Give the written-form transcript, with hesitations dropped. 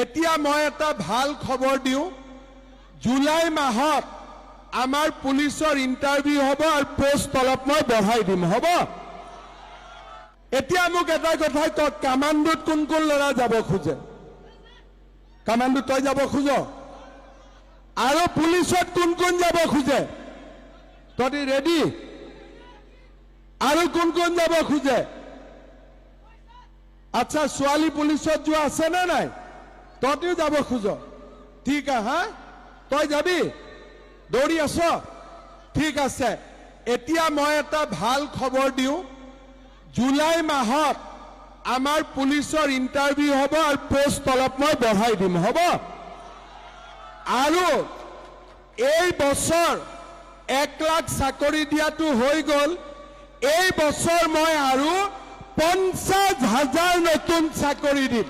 এতিয়া মই এটা ভাল খবৰ দিওঁ, জুলাই মাহত আমাৰ পুলিচৰ ইণ্টাৰভিউ হ'ব আৰু পোষ্ট অলপ মই বঢ়াই দিম, হ'ব? এতিয়া মোক এটা কথাই কওক, কামাণ্ডোত কোন কোন ল'ৰা যাব খোজে? কামাণ্ডোত তই যাব খোজ? আৰু পুলিচত কোন কোন যাব খোজে? তহঁতি ৰেডি? আৰু কোন কোন যাব খোজে? আচ্ছা, ছোৱালী পুলিচত যোৱা আছে নে নাই? তহঁতিও যাব খোজ? ঠিক আছে, হা? তই যাবি? দৌৰি আছ? ঠিক আছে। এতিয়া মই এটা ভাল খবৰ দিওঁ, জুলাই মাহত আমাৰ পুলিচৰ ইণ্টাৰভিউ হ'ব আৰু পোষ্ট অলপ মই বঢ়াই দিম, হ'ব? আৰু এই বছৰ 1 লাখ চাকৰি দিয়াটো হৈ গ'ল। এই বছৰ মই আৰু 50,000 নতুন চাকৰি দিম।